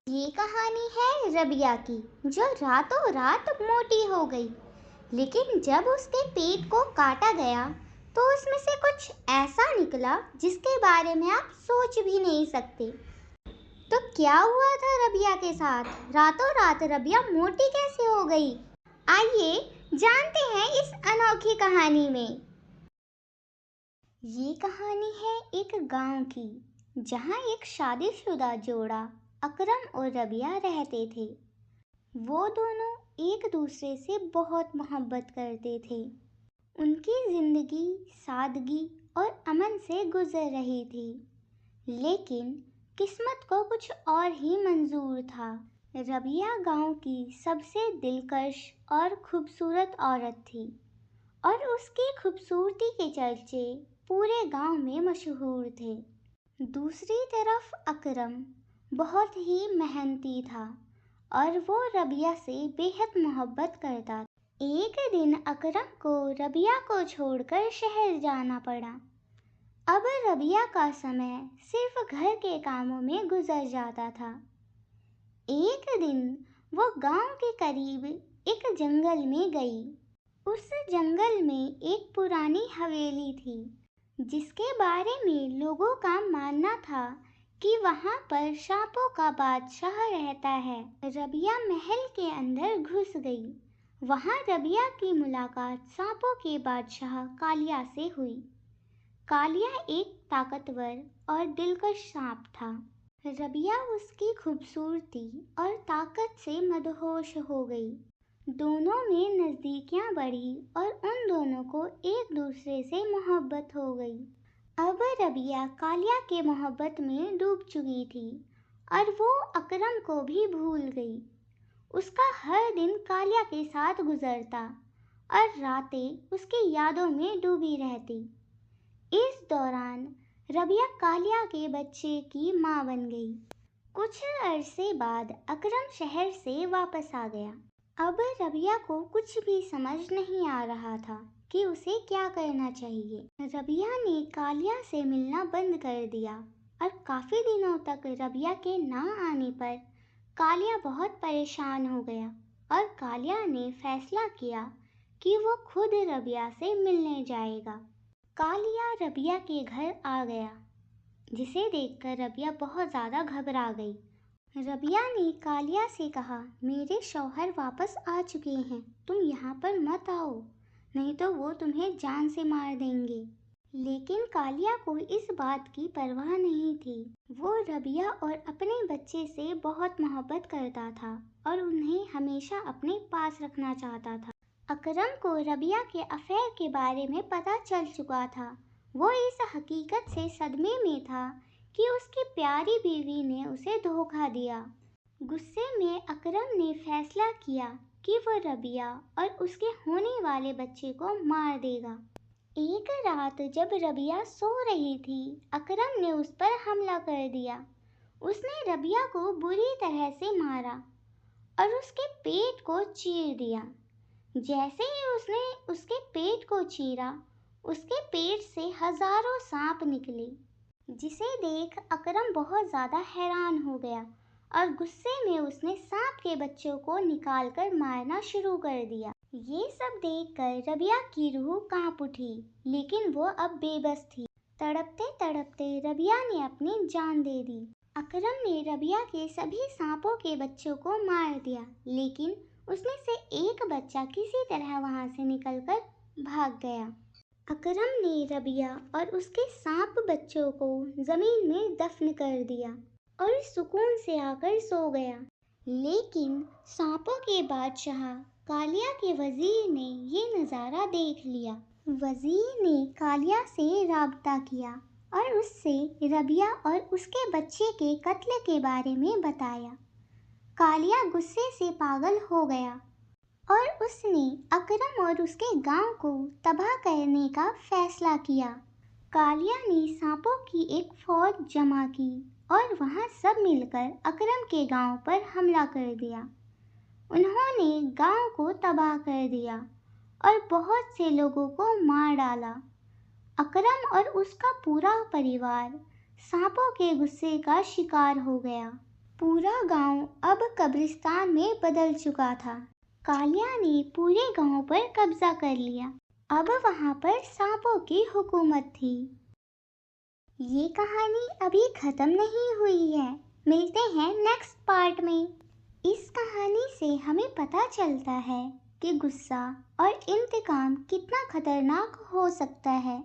ये कहानी है रबिया की, जो रातों रात मोटी हो गई। लेकिन जब उसके पेट को काटा गया तो उसमें से कुछ ऐसा निकला जिसके बारे में आप सोच भी नहीं सकते। तो क्या हुआ था रबिया के साथ? रातों रात रबिया मोटी कैसे हो गई? आइए जानते हैं इस अनोखी कहानी में। ये कहानी है एक गांव की, जहां एक शादीशुदा जोड़ा अकरम और रबिया रहते थे। वो दोनों एक दूसरे से बहुत मोहब्बत करते थे। उनकी जिंदगी सादगी और अमन से गुजर रही थी। लेकिन किस्मत को कुछ और ही मंजूर था। रबिया गांव की सबसे दिलकश और खूबसूरत औरत थी और उसकी खूबसूरती के चर्चे पूरे गांव में मशहूर थे। दूसरी तरफ अकरम बहुत ही मेहनती था और वो रबिया से बेहद मोहब्बत करता था। एक दिन अकरम को रबिया को छोड़कर शहर जाना पड़ा। अब रबिया का समय सिर्फ घर के कामों में गुजर जाता था। एक दिन वो गांव के करीब एक जंगल में गई। उस जंगल में एक पुरानी हवेली थी, जिसके बारे में लोगों का मानना था कि वहां पर सांपों का बादशाह रहता है। रबिया महल के अंदर घुस गई। वहां रबिया की मुलाकात सांपों के बादशाह कालिया से हुई। कालिया एक ताकतवर और दिलकश सांप था। रबिया उसकी खूबसूरती और ताकत से मदहोश हो गई। दोनों में नज़दीकियां बढ़ी और उन दोनों को एक दूसरे से मोहब्बत हो गई। अब रबिया कालिया के मोहब्बत में डूब चुकी थी और वो अकरम को भी भूल गई। उसका हर दिन कालिया के साथ गुजरता और रातें उसकी यादों में डूबी रहती। इस दौरान रबिया कालिया के बच्चे की मां बन गई। कुछ अरसे बाद अकरम शहर से वापस आ गया। अब रबिया को कुछ भी समझ नहीं आ रहा था कि उसे क्या करना चाहिए। रबिया ने कालिया से मिलना बंद कर दिया और काफी दिनों तक रबिया के ना आने पर कालिया बहुत परेशान हो गया और कालिया ने फैसला किया कि वो खुद रबिया से मिलने जाएगा। कालिया रबिया के घर आ गया, जिसे देखकर रबिया बहुत ज़्यादा घबरा गई। रबिया ने कालिया से कहा, मेरे शौहर वापस आ चुके हैं, तुम यहाँ पर मत आओ, नहीं तो वो तुम्हें जान से मार देंगे। लेकिन कालिया को इस बात की परवाह नहीं थी। वो रबिया और अपने बच्चे से बहुत मोहब्बत करता था और उन्हें हमेशा अपने पास रखना चाहता था। अकरम को रबिया के अफेयर के बारे में पता चल चुका था। वो इस हकीकत से सदमे में था कि उसकी प्यारी बीवी ने उसे धोखा दिया। गुस्से में अकरम ने फैसला किया कि वो रबिया और उसके होने वाले बच्चे को मार देगा। एक रात जब रबिया सो रही थी, अकरम ने उस पर हमला कर दिया। उसने रबिया को बुरी तरह से मारा और उसके पेट को चीर दिया। जैसे ही उसने उसके पेट को चीरा, उसके पेट से हजारों सांप निकले, जिसे देख अकरम बहुत ज़्यादा हैरान हो गया और गुस्से में उसने सांप के बच्चों को निकालकर मारना शुरू कर दिया। ये सब देखकर रबिया की रूह कांप उठी, लेकिन वो अब बेबस थी। तड़पते तड़पते रबिया ने अपनी जान दे दी। अकरम ने रबिया के सभी सांपों के बच्चों को मार दिया, लेकिन उसमें से एक बच्चा किसी तरह वहां से निकलकर भाग गया। अकरम ने रबिया और उसके सांप बच्चों को जमीन में दफन कर दिया और सुकून से आकर सो गया। लेकिन सांपों के बादशाह कालिया के वजीर ने ये नज़ारा देख लिया। वजीर ने कालिया से राब्ता किया और उससे रबिया और उसके बच्चे के कत्ल के बारे में बताया। कालिया गुस्से से पागल हो गया और उसने अकरम और उसके गांव को तबाह करने का फैसला किया। कालिया ने सांपों की एक फौज जमा की और वहां सब मिलकर अकरम के गांव पर हमला कर दिया। उन्होंने गांव को तबाह कर दिया और बहुत से लोगों को मार डाला। अकरम और उसका पूरा परिवार सांपों के गुस्से का शिकार हो गया। पूरा गांव अब कब्रिस्तान में बदल चुका था। कालिया ने पूरे गांव पर कब्जा कर लिया। अब वहां पर सांपों की हुकूमत थी। ये कहानी अभी खत्म नहीं हुई है। मिलते हैं नेक्स्ट पार्ट में। इस कहानी से हमें पता चलता है कि गुस्सा और इंतकाम कितना खतरनाक हो सकता है।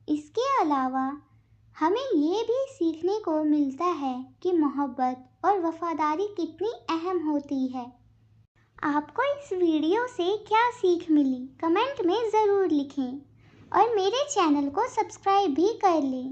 इसके अलावा हमें ये भी सीखने को मिलता है कि मोहब्बत और वफादारी कितनी अहम होती है। आपको इस वीडियो से क्या सीख मिली कमेंट में ज़रूर लिखें और मेरे चैनल को सब्सक्राइब भी कर लें।